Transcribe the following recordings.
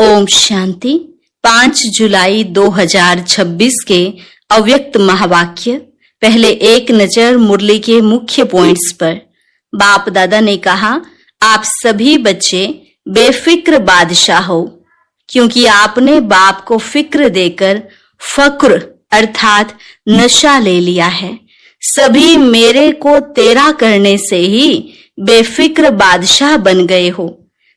ओम शांति। 5 जुलाई 2026 के अव्यक्त महावाक्य। पहले एक नजर मुरली के मुख्य पॉइंट्स पर। बाप दादा ने कहा, आप सभी बच्चे बेफिक्र बादशाह हो, क्योंकि आपने बाप को फिक्र देकर फक्र अर्थात नशा ले लिया है। सभी मेरे को तेरा करने से ही बेफिक्र बादशाह बन गए हो।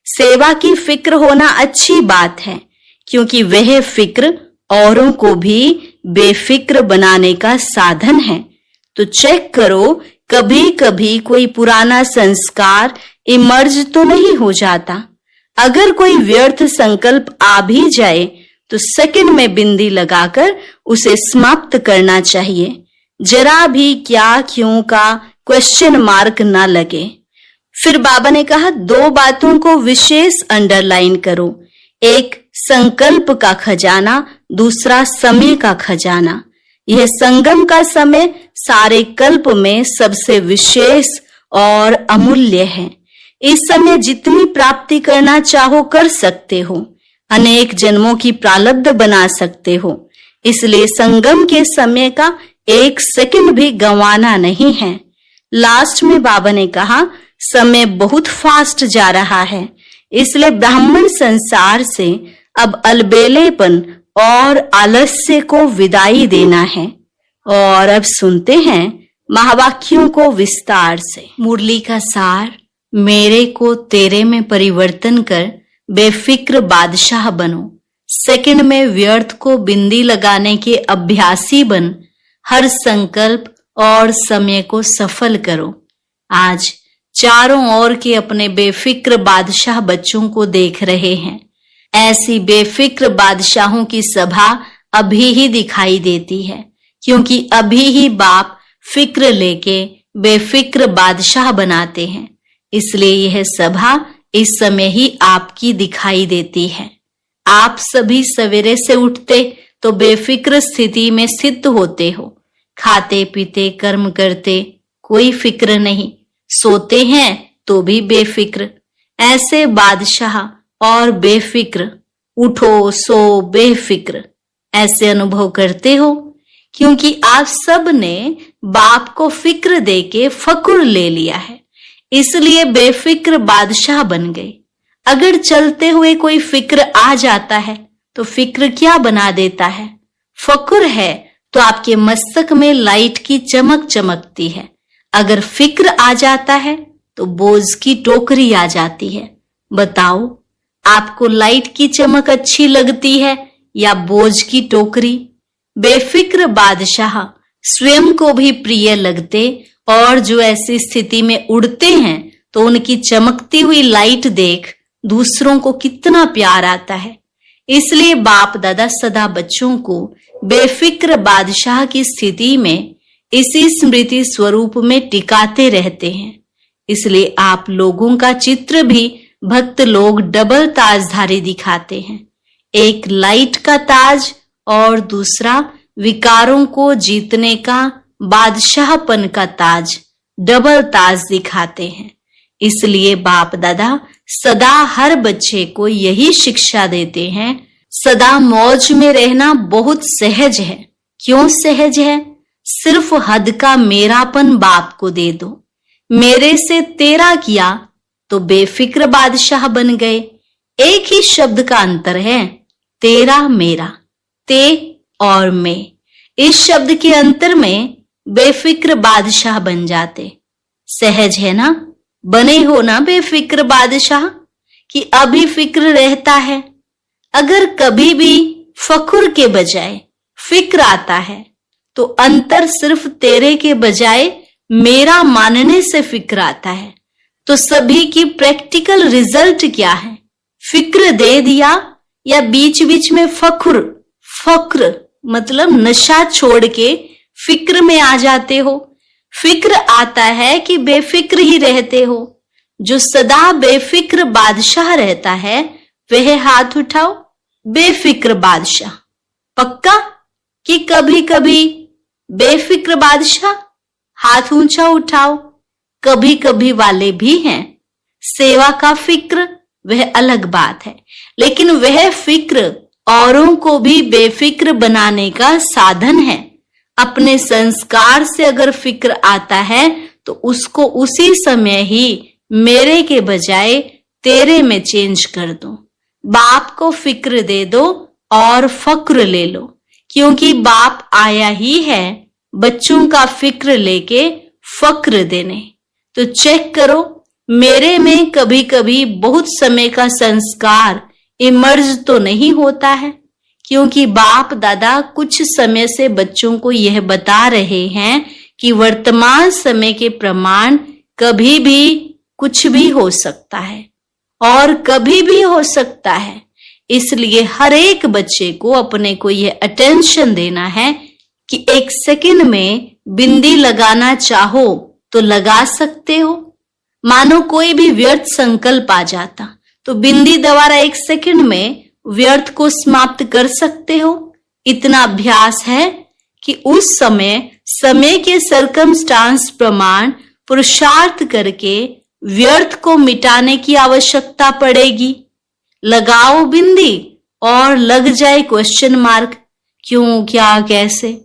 सेवा की फिक्र होना अच्छी बात है, क्योंकि वह फिक्र औरों को भी बेफिक्र बनाने का साधन है। तो चेक करो, कभी कभी कोई पुराना संस्कार इमर्ज तो नहीं हो जाता। अगर कोई व्यर्थ संकल्प आ भी जाए तो सेकंड में बिंदी लगाकर उसे समाप्त करना चाहिए। जरा भी क्या क्यों का क्वेश्चन मार्क ना लगे। फिर बाबा ने कहा, 2 बातों को विशेष अंडरलाइन करो। एक संकल्प का खजाना, दूसरा समय का खजाना। यह संगम का समय सारे कल्प में सबसे विशेष और अमूल्य है। इस समय जितनी प्राप्ति करना चाहो कर सकते हो, अनेक जन्मों की प्रारब्ध बना सकते हो। इसलिए संगम के समय का 1 सेकंड भी गंवाना नहीं है। लास्ट में बाबा ने कहा, समय बहुत फास्ट जा रहा है, इसलिए ब्राह्मण संसार से अब अलबेलेपन और आलस्य को विदाई देना है। और अब सुनते हैं महावाक्यों को विस्तार से। मुरली का सार, मेरे को तेरे में परिवर्तन कर बेफिक्र बादशाह बनो। सेकंड में व्यर्थ को बिंदी लगाने के अभ्यासी बन हर संकल्प और समय को सफल करो। आज चारों ओर के अपने बेफिक्र बादशाह बच्चों को देख रहे हैं। ऐसी बेफिक्र बादशाहों की सभा अभी ही दिखाई देती है, क्योंकि अभी ही बाप फिक्र लेके बेफिक्र बादशाह बनाते हैं। इसलिए यह सभा इस समय ही आपकी दिखाई देती है। आप सभी सवेरे से उठते तो बेफिक्र स्थिति में स्थित होते हो। खाते पीते कर्म करते कोई फिक्र नहीं, सोते हैं तो भी बेफिक्र। ऐसे बादशाह और बेफिक्र, उठो सो बेफिक्र, ऐसे अनुभव करते हो, क्योंकि आप सब ने बाप को फिक्र देके फक्र ले लिया है। इसलिए बेफिक्र बादशाह बन गए। अगर चलते हुए कोई फिक्र आ जाता है तो फिक्र क्या बना देता है? फक्र है तो आपके मस्तक में लाइट की चमक चमकती है। अगर फिक्र आ जाता है तो बोझ की टोकरी आ जाती है। बताओ, आपको लाइट की चमक अच्छी लगती है या बोझ की टोकरी? बेफिक्र बादशाह स्वयं को भी प्रिय लगते, और जो ऐसी स्थिति में उड़ते हैं तो उनकी चमकती हुई लाइट देख दूसरों को कितना प्यार आता है। इसलिए बाप दादा सदा बच्चों को बेफिक्र बादशाह की स्थिति में इसी स्मृति स्वरूप में टिकाते रहते हैं। इसलिए आप लोगों का चित्र भी भक्त लोग डबल ताजधारी दिखाते हैं। एक लाइट का ताज और दूसरा विकारों को जीतने का बादशाहपन का ताज, डबल ताज दिखाते हैं। इसलिए बाप दादा सदा हर बच्चे को यही शिक्षा देते हैं, सदा मौज में रहना बहुत सहज है। क्यों सहज है? सिर्फ हद का मेरापन बाप को दे दो। मेरे से तेरा किया तो बेफिक्र बादशाह बन गए। एक ही शब्द का अंतर है, तेरा मेरा, ते और मैं। इस शब्द के अंतर में बेफिक्र बादशाह बन जाते। सहज है ना? बने हो ना बेफिक्र बादशाह कि अभी फिक्र रहता है। अगर कभी भी फक्र के बजाय फिक्र आता है तो अंतर सिर्फ तेरे के बजाय मेरा मानने से फिक्र आता है। तो सभी की प्रैक्टिकल रिजल्ट क्या है? फिक्र दे दिया या बीच बीच में फक्र मतलब नशा छोड़ के फिक्र में आ जाते हो। फिक्र आता है कि बेफिक्र ही रहते हो। जो सदा बेफिक्र बादशाह रहता है वह हाथ उठाओ। बेफिक्र बादशाह पक्का कि कभी कभी बेफिक्र बादशाह? हाथ ऊंचा उठाओ। कभी कभी वाले भी हैं। सेवा का फिक्र वह अलग बात है, लेकिन वह फिक्र औरों को भी बेफिक्र बनाने का साधन है। अपने संस्कार से अगर फिक्र आता है तो उसको उसी समय ही मेरे के बजाय तेरे में चेंज कर दो। बाप को फिक्र दे दो और फक्र ले लो, क्योंकि बाप आया ही है बच्चों का फिक्र लेके फक्र देने। तो चेक करो, मेरे में कभी कभी बहुत समय का संस्कार इमर्ज तो नहीं होता है, क्योंकि बाप दादा कुछ समय से बच्चों को यह बता रहे हैं कि वर्तमान समय के प्रमाण कभी भी कुछ भी हो सकता है और कभी भी हो सकता है। इसलिए हर एक बच्चे को अपने को यह अटेंशन देना है कि एक सेकंड में बिंदी लगाना चाहो तो लगा सकते हो। मानो कोई भी व्यर्थ संकल्प आ जाता तो बिंदी द्वारा एक सेकंड में व्यर्थ को समाप्त कर सकते हो। इतना अभ्यास है कि उस समय के सर्कमस्टांस प्रमाण पुरुषार्थ करके व्यर्थ को मिटाने की आवश्यकता पड़ेगी। लगाओ बिंदी और लग जाए क्वेश्चन मार्क, क्यों, क्या, कैसे।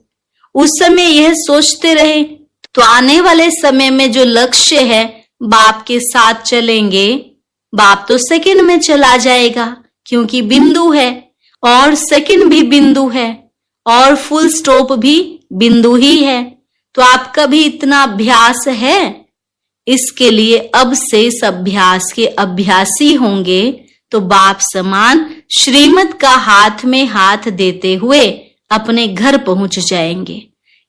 उस समय यह सोचते रहे तो आने वाले समय में जो लक्ष्य है बाप के साथ चलेंगे, बाप तो सेकंड में चला जाएगा, क्योंकि बिंदु है और सेकंड भी बिंदु है और फुल स्टॉप भी बिंदु ही है। तो आपका भी इतना अभ्यास है, इसके लिए अब से इस अभ्यास के अभ्यासी होंगे तो बाप समान श्रीमत का हाथ में हाथ देते हुए अपने घर पहुंच जाएंगे।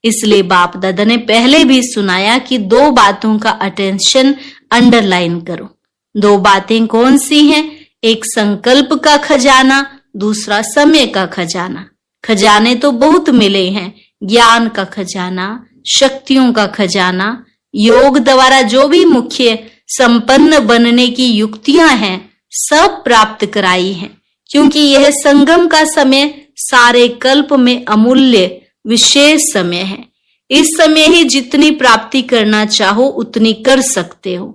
इसलिए बाप दादा ने पहले भी सुनाया कि दो बातों का अटेंशन अंडरलाइन करो। दो बातें कौन सी हैं? एक संकल्प का खजाना, दूसरा समय का खजाना। खजाने तो बहुत मिले हैं, ज्ञान का खजाना, शक्तियों का खजाना, योग द्वारा जो भी मुख्य संपन्न बनने की युक्तियां हैं सब प्राप्त कराई हैं, क्योंकि यह संगम का समय सारे कल्प में अमूल्य विशेष समय है। इस समय ही जितनी प्राप्ति करना चाहो उतनी कर सकते हो,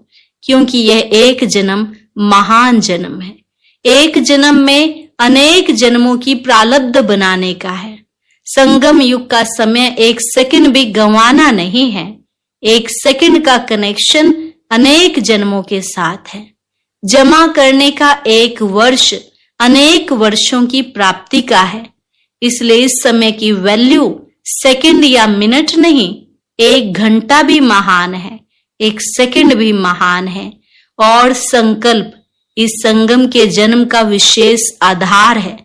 क्योंकि यह एक जन्म महान जन्म है। एक जन्म में अनेक जन्मों की प्रारब्ध बनाने का है। संगम युग का समय एक सेकंड भी गंवाना नहीं है। एक सेकंड का कनेक्शन अनेक जन्मों के साथ है। जमा करने का एक वर्ष अनेक वर्षों की प्राप्ति का है। इसलिए इस समय की वैल्यू सेकंड या मिनट नहीं, एक घंटा भी महान है, एक सेकंड भी महान है। और संकल्प इस संगम के जन्म का विशेष आधार है।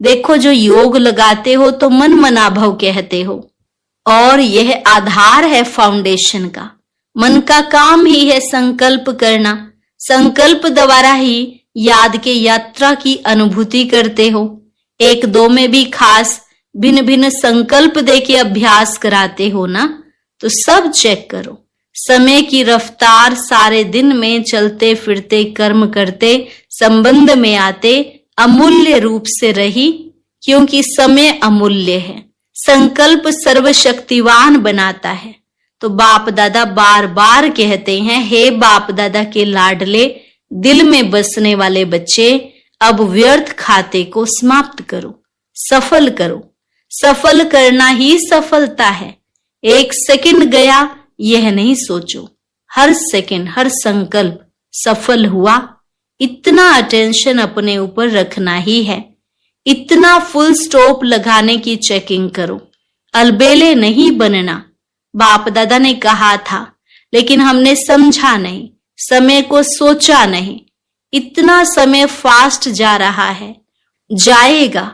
देखो, जो योग लगाते हो तो मन मनाभव कहते हो, और यह आधार है फाउंडेशन का। मन का काम ही है संकल्प करना। संकल्प द्वारा ही याद के यात्रा की अनुभूति करते हो। एक दो में भी खास भिन्न भिन्न संकल्प देके अभ्यास कराते हो ना, तो सब चेक करो। समय की रफ्तार सारे दिन में चलते फिरते कर्म करते संबंध में आते अमूल्य रूप से रही, क्योंकि समय अमूल्य है। संकल्प सर्वशक्तिवान बनाता है। तो बाप दादा बार बार कहते हैं, हे बाप दादा के लाडले दिल में बसने वाले बच्चे, अब व्यर्थ खाते को समाप्त करो, सफल करो। सफल करना ही सफलता है। एक सेकंड गया यह नहीं सोचो, हर सेकंड हर संकल्प सफल हुआ, इतना अटेंशन अपने ऊपर रखना ही है। इतना फुल स्टॉप लगाने की चेकिंग करो। अलबेले नहीं बनना। बाप दादा ने कहा था, लेकिन हमने समझा नहीं, समय को सोचा नहीं। इतना समय फास्ट जा रहा है, जाएगा।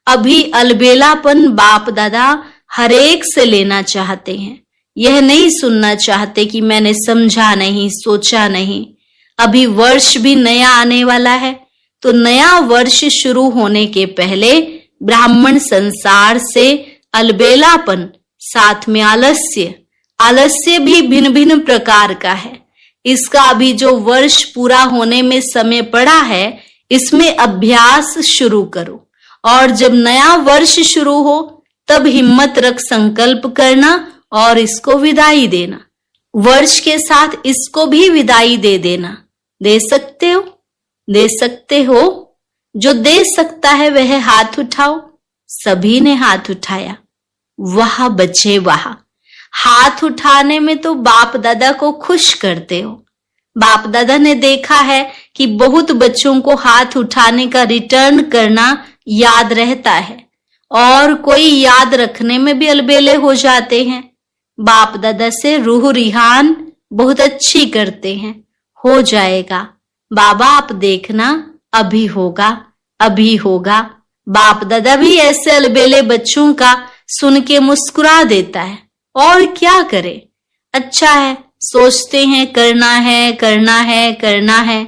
अभी अलबेलापन बाप दादा हर एक से लेना चाहते हैं। यह नहीं सुनना चाहते कि मैंने समझा नहीं, सोचा नहीं। अभी वर्ष भी नया आने वाला है, तो नया वर्ष शुरू होने के पहले ब्राह्मण संसार से अलबेलापन, साथ में आलस्य। आलस्य भी भिन्न भिन्न प्रकार का है। इसका अभी जो वर्ष पूरा होने में समय पड़ा है, इसमें अभ्यास शुरू करो। और जब नया वर्ष शुरू हो तब हिम्मत रख संकल्प करना और इसको विदाई देना। वर्ष के साथ इसको भी विदाई दे देना। दे सकते हो? दे सकते हो? जो दे सकता है वह हाथ उठाओ। सभी ने हाथ उठाया। वाह बच्चे वाह, हाथ उठाने में तो बाप दादा को खुश करते हो। बाप दादा ने देखा है कि बहुत बच्चों को हाथ उठाने का रिटर्न करना याद रहता है और कोई याद रखने में भी अलबेले हो जाते हैं। बाप दादा से रूह रिहान बहुत अच्छी करते हैं। हो जाएगा बाबा, आप देखना, अभी होगा, अभी होगा। बाप दादा भी ऐसे अलबेले बच्चों का सुन के मुस्कुरा देता है। और क्या करे, अच्छा है, सोचते हैं करना है करना है करना है,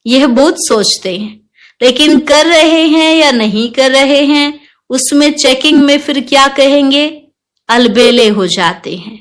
यह बहुत सोचते हैं, लेकिन कर रहे हैं या नहीं कर रहे हैं उसमें चेकिंग में फिर क्या कहेंगे, अलबेले हो जाते हैं।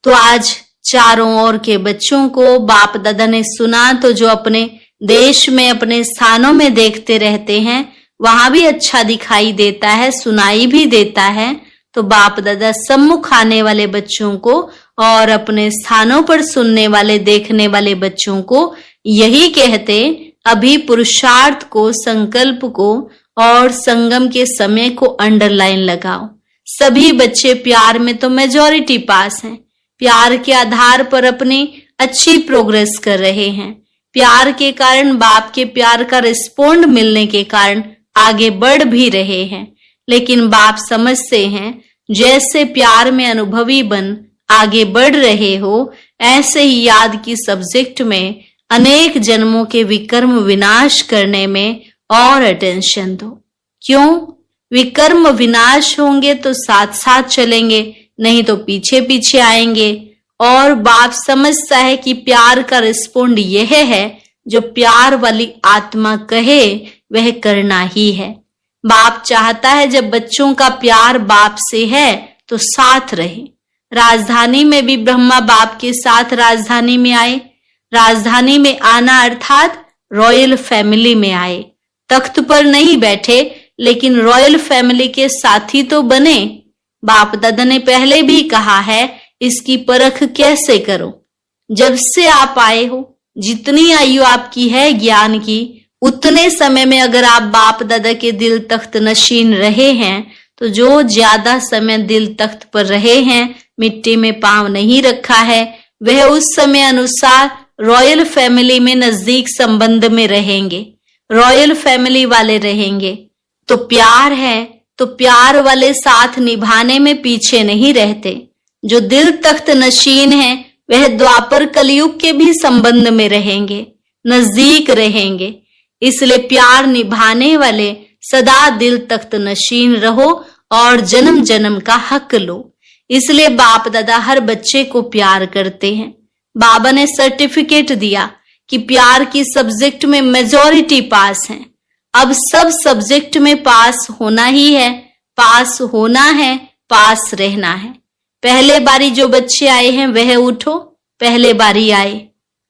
तो आज चारों ओर के बच्चों को बाप दादा ने सुना, तो जो अपने देश में अपने स्थानों में देखते रहते हैं वहां भी अच्छा दिखाई देता है, सुनाई भी देता है। तो बाप दादा सम्मुख आने वाले बच्चों को और अपने स्थानों पर सुनने वाले देखने वाले बच्चों को यही कहते, अभी पुरुषार्थ को, संकल्प को और संगम के समय को अंडरलाइन लगाओ। सभी बच्चे प्यार में तो मेजॉरिटी पास हैं, प्यार के आधार पर अपनी अच्छी प्रोग्रेस कर रहे हैं। प्यार के कारण, बाप के प्यार का रिस्पॉन्ड मिलने के कारण आगे बढ़ भी रहे हैं। लेकिन बाप समझते हैं जैसे प्यार में अनुभवी बन आगे बढ़ रहे हो, ऐसे ही याद की सब्जेक्ट में अनेक जन्मों के विकर्म विनाश करने में और अटेंशन दो। क्यों? विकर्म विनाश होंगे तो साथ साथ चलेंगे, नहीं तो पीछे पीछे आएंगे। और बाप समझता है कि प्यार का रिस्पॉन्ड यह है, जो प्यार वाली आत्मा कहे वह करना ही है। बाप चाहता है जब बच्चों का प्यार बाप से है तो साथ रहे। राजधानी में भी ब्रह्मा बाप के साथ राजधानी में आए। राजधानी में आना अर्थात रॉयल फैमिली में आए। तख्त पर नहीं बैठे, लेकिन रॉयल फैमिली के साथी तो बने। बाप दादा ने पहले भी कहा है, इसकी परख कैसे करो। जब से आप आए हो, जितनी आयु आपकी है ज्ञान की, उतने समय में अगर आप बाप दादा के दिल तख्त नशीन रहे हैं, तो जो ज्यादा समय दिल तख्त पर रहे हैं, मिट्टी में पांव नहीं रखा है, वह उस समय अनुसार रॉयल फैमिली में नजदीक संबंध में रहेंगे, रॉयल फैमिली वाले रहेंगे। तो प्यार है तो प्यार वाले साथ निभाने में पीछे नहीं रहते। जो दिल तख्त नशीन है वह द्वापर कलयुग के भी संबंध में रहेंगे, नजदीक रहेंगे। इसलिए प्यार निभाने वाले सदा दिल तख्त नशीन रहो और जन्म जन्म का हक लो। इसलिए बाप दादा हर बच्चे को प्यार करते हैं। बाबा ने सर्टिफिकेट दिया कि प्यार की सब्जेक्ट में मेजॉरिटी पास है। अब सब सब्जेक्ट में पास होना ही है, पास होना है, पास रहना है। पहले बारी जो बच्चे आए हैं वह उठो, पहले बारी आए।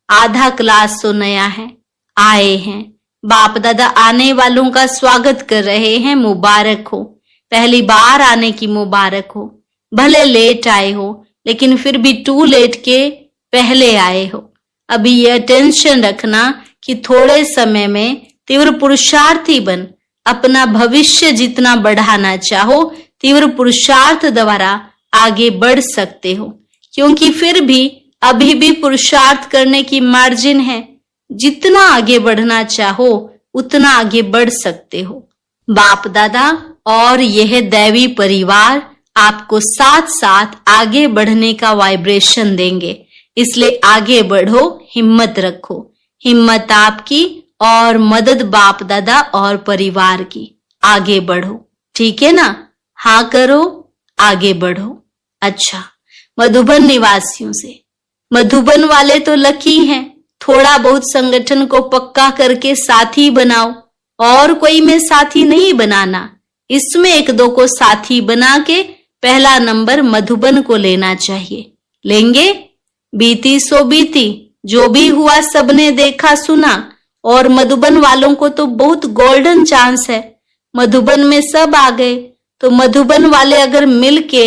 आधा क्लास तो नया है, आए हैं। बाप दादा आने वालों का स्वागत कर रहे हैं, मुबारक हो। पहली बार आने की मुबारक हो। भले लेट आए हो, लेकिन फिर भी टू लेट के पहले आए हो। अभी यह टेंशन रखना कि थोड़े समय में तीव्र पुरुषार्थी बन अपना भविष्य जितना बढ़ाना चाहो, तीव्र पुरुषार्थ द्वारा आगे बढ़ सकते हो। क्योंकि फिर भी अभी भी पुरुषार्थ करने की मार्जिन है। जितना आगे बढ़ना चाहो उतना आगे बढ़ सकते हो। बाप दादा और यह दैवी परिवार आपको साथ साथ आगे बढ़ने का वाइब्रेशन देंगे। इसलिए आगे बढ़ो, हिम्मत रखो। हिम्मत आपकी और मदद बाप दादा और परिवार की। आगे बढ़ो, ठीक है ना? हाँ करो, आगे बढ़ो। अच्छा, मधुबन निवासियों से, मधुबन वाले तो लकी हैं, थोड़ा बहुत संगठन को पक्का करके साथी बनाओ। और कोई में साथी नहीं बनाना, इसमें एक दो को साथी बना के पहला नंबर मधुबन को लेना चाहिए। लेंगे? बीती सो बीती, जो भी हुआ सबने देखा सुना। और मधुबन वालों को तो बहुत गोल्डन चांस है, मधुबन में सब आ गए। तो मधुबन वाले अगर मिलके,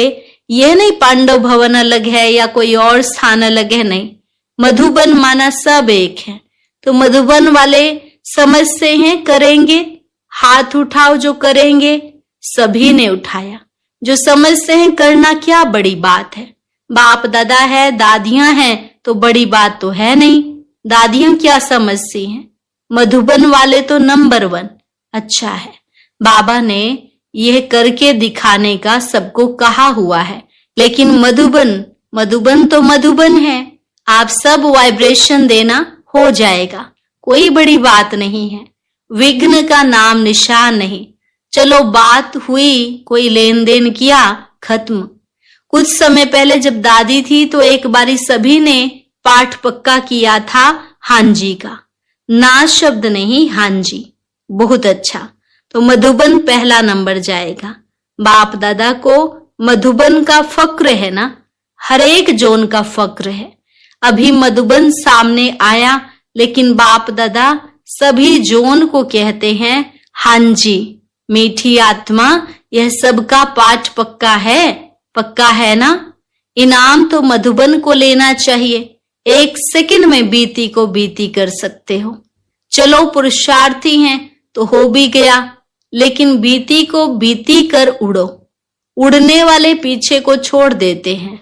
ये नहीं पांडव भवन अलग है या कोई और स्थान अलग है, नहीं, मधुबन माना सब एक है। तो मधुबन वाले समझते हैं, करेंगे, हाथ उठाओ जो करेंगे। सभी ने उठाया, जो समझते हैं करना क्या बड़ी बात है। बाप दादा है, दादियां हैं तो बड़ी बात तो है नहीं। दादियां क्या समझती हैं? मधुबन वाले तो नंबर 1। अच्छा है, बाबा ने यह करके दिखाने का सबको कहा हुआ है, लेकिन मधुबन तो मधुबन है। आप सब वाइब्रेशन देना, हो जाएगा, कोई बड़ी बात नहीं है। विघ्न का नाम निशान नहीं। चलो बात हुई, कोई लेन देन किया, खत्म। कुछ समय पहले जब दादी थी तो एक बारी सभी ने पाठ पक्का किया था हां जी का। ना शब्द नहीं, हां जी। बहुत अच्छा, तो मधुबन पहला नंबर जाएगा। बाप दादा को मधुबन का फक्र है ना, हर एक जोन का फक्र है। अभी मधुबन सामने आया, लेकिन बाप दादा सभी जोन को कहते हैं हां जी। मीठी आत्मा, यह सबका पाठ पक्का है ना? इनाम तो मधुबन को लेना चाहिए। 1 सेकंड में बीती को बीती कर सकते हो। चलो पुरुषार्थी हैं तो हो भी गया, लेकिन बीती को बीती कर उड़ो। उड़ने वाले पीछे को छोड़ देते हैं,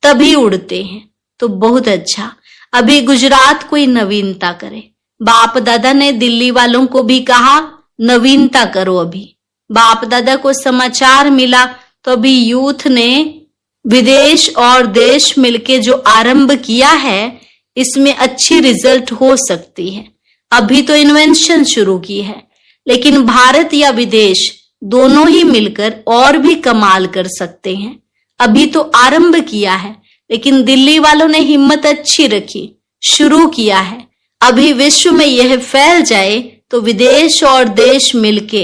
तभी उड़ते हैं। तो बहुत अच्छा, अभी गुजरात कोई नवीनता करे। बाप दादा ने दिल्ली वालों को भी कहा नवीनता करो। अभी बाप दादा को समाचार मिला तो अभी यूथ ने विदेश और देश मिलके जो आरंभ किया है, इसमें अच्छी रिजल्ट हो सकती है। अभी तो इन्वेंशन शुरू की है, लेकिन भारत या विदेश दोनों ही मिलकर और भी कमाल कर सकते हैं। अभी तो आरंभ किया है, लेकिन दिल्ली वालों ने हिम्मत अच्छी रखी, शुरू किया है। अभी विश्व में यह फैल जाए तो विदेश और देश मिलके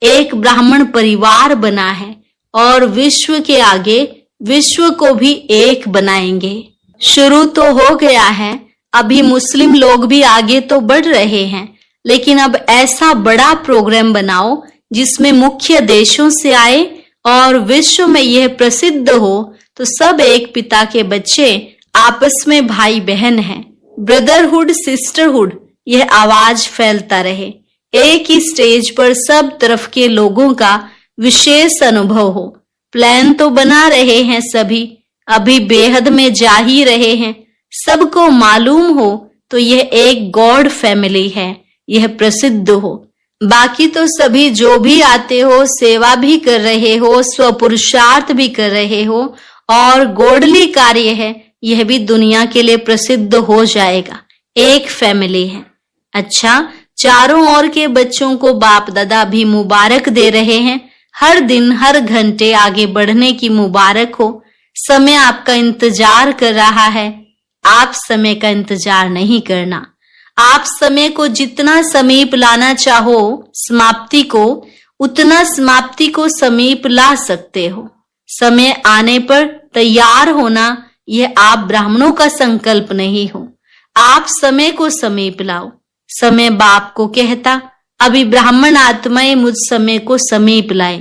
एक ब्राह्मण परिवार बना है, और विश्व के आगे विश्व को भी एक बनाएंगे। शुरू तो हो गया है, अभी मुस्लिम लोग भी आगे तो बढ़ रहे हैं, लेकिन अब ऐसा बड़ा प्रोग्राम बनाओ जिसमें मुख्य देशों से आए और विश्व में यह प्रसिद्ध हो तो सब एक पिता के बच्चे आपस में भाई बहन हैं। ब्रदरहुड, सिस्टरहुड, यह आवाज फैलता रहे। एक ही स्टेज पर सब तरफ के लोगों का विशेष अनुभव हो। प्लान तो बना रहे हैं सभी, अभी बेहद में जा ही रहे हैं। सबको मालूम हो तो यह एक गॉड फैमिली है, यह प्रसिद्ध हो। बाकी तो सभी जो भी आते हो, सेवा भी कर रहे हो, स्वपुरुषार्थ भी कर रहे हो, और गॉडली कार्य है, यह भी दुनिया के लिए प्रसिद्ध हो जाएगा। एक फैमिली है। अच्छा, चारों ओर के बच्चों को बाप दादा भी मुबारक दे रहे हैं। हर दिन हर घंटे आगे बढ़ने की मुबारक हो। समय आपका इंतजार कर रहा है। आप समय का इंतजार नहीं करना। आप समय को जितना समीप लाना चाहो समाप्ति को, उतना समाप्ति को समीप ला सकते हो। समय आने पर तैयार होना, यह आप ब्राह्मणों का संकल्प नहीं हो। आप समय को समीप लाओ। समय बाप को कहता, अभी ब्राह्मण आत्माएं मुझ समय को समीप लाए।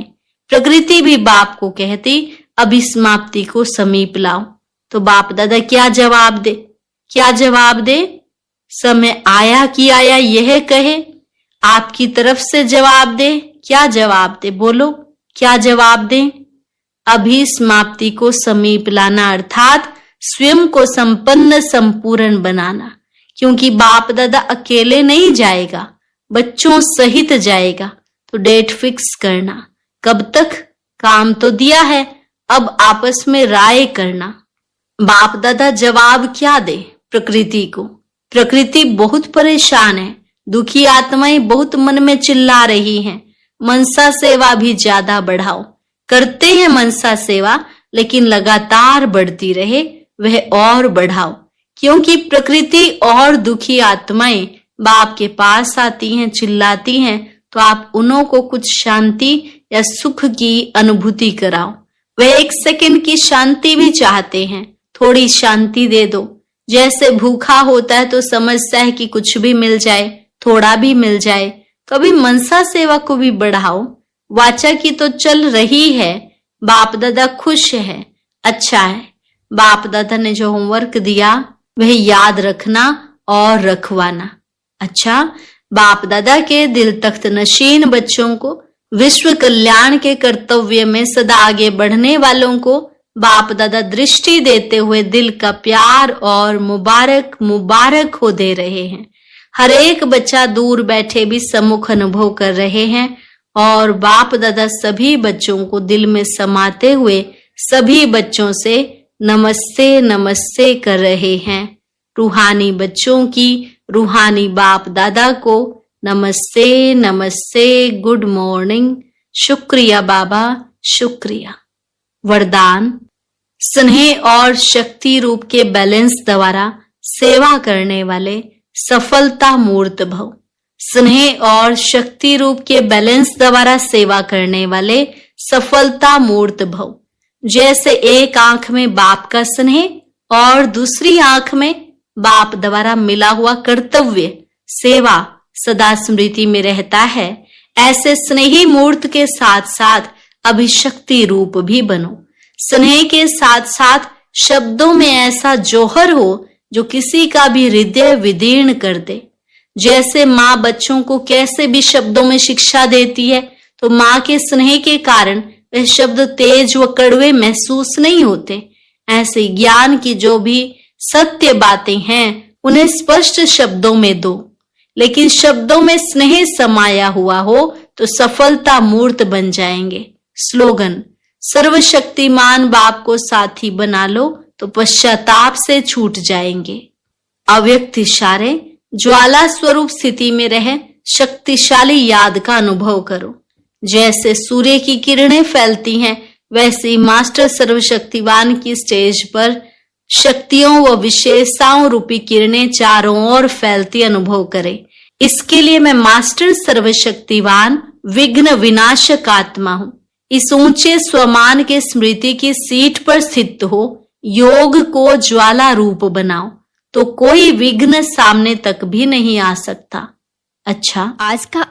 प्रकृति भी बाप को कहती, अभी समाप्ति को समीप लाओ। तो बाप दादा क्या जवाब दे? क्या जवाब दे? समय आया कि आया यह कहे, आपकी तरफ से जवाब दे। क्या जवाब दे? बोलो, क्या जवाब दे? अभी समाप्ति को समीप लाना अर्थात स्वयं को संपन्न संपूर्ण बनाना, क्योंकि बाप दादा अकेले नहीं जाएगा, बच्चों सहित जाएगा। तो डेट फिक्स करना, कब तक? काम तो दिया है, अब आपस में राय करना। बाप दादा जवाब क्या दे प्रकृति को? प्रकृति बहुत परेशान है, दुखी आत्माएं बहुत मन में चिल्ला रही हैं। मनसा सेवा भी ज्यादा बढ़ाओ। करते हैं मनसा सेवा, लेकिन लगातार बढ़ती रहे, वह और बढ़ाओ, क्योंकि प्रकृति और दुखी आत्माएं बाप के पास आती हैं, चिल्लाती हैं, तो आप उन्हों को कुछ शांति या सुख की अनुभूति कराओ। वह 1 सेकंड की शांति भी चाहते हैं, थोड़ी शांति दे दो। जैसे भूखा होता है तो समझता है कि कुछ भी मिल जाए, थोड़ा भी मिल जाए। कभी मनसा सेवा को भी बढ़ाओ। वाचा की तो चल रही है, बाप दादा खुश है, अच्छा है। बाप दादा ने जो होमवर्क दिया वह याद रखना और रखवाना। अच्छा, बाप दादा के दिल तख्त नशीन बच्चों को, विश्व कल्याण के कर्तव्य में सदा आगे बढ़ने वालों को बाप दादा दृष्टि देते हुए दिल का प्यार और मुबारक मुबारक हो दे रहे हैं। हर एक बच्चा दूर बैठे भी सम्मुख अनुभव कर रहे हैं और बाप दादा सभी बच्चों को दिल में समाते हुए सभी बच्चों से नमस्ते नमस्ते कर रहे हैं। रूहानी बच्चों की रूहानी बाप दादा को नमस्ते नमस्ते, गुड मॉर्निंग, शुक्रिया बाबा, शुक्रिया। वरदान: स्नेह और शक्ति रूप के बैलेंस द्वारा सेवा करने वाले सफलता मूर्त भव। स्नेह और शक्ति रूप के बैलेंस द्वारा सेवा करने वाले सफलता मूर्त भव। जैसे एक आंख में बाप का स्नेह और दूसरी आंख में बाप द्वारा मिला हुआ कर्तव्य सेवा सदा स्मृति में रहता है, ऐसे स्नेही मूर्त के साथ साथ अभिशक्ति रूप भी बनो। स्नेह के साथ साथ शब्दों में ऐसा जौहर हो जो किसी का भी हृदय विदीर्ण कर दे। जैसे माँ बच्चों को कैसे भी शब्दों में शिक्षा देती है, तो माँ के स्नेह के कारण वह शब्द तेज व कड़वे महसूस नहीं होते। ऐसे ज्ञान की जो भी सत्य बातें हैं उन्हें स्पष्ट शब्दों में दो, लेकिन शब्दों में स्नेह समाया हुआ हो तो सफलता मूर्त बन जाएंगे। स्लोगन: सर्वशक्तिमान बाप को साथी बना लो तो पश्चाताप से छूट जाएंगे। अव्यक्त इशारे: ज्वाला स्वरूप स्थिति में रह शक्तिशाली याद का अनुभव करो। जैसे सूर्य की किरणें फैलती हैं, वैसे ही मास्टर सर्वशक्तिवान की स्टेज पर शक्तियों व विशेषताओं रूपी किरणें चारों ओर फैलती अनुभव करें। इसके लिए मैं मास्टर सर्वशक्तिवान विघ्न विनाशक आत्मा हूँ। इस ऊंचे स्वमान के स्मृति की सीट पर स्थित हो योग को ज्वाला रूप बनाओ तो कोई विघ्न सामने तक भी नहीं आ सकता। अच्छा, आज का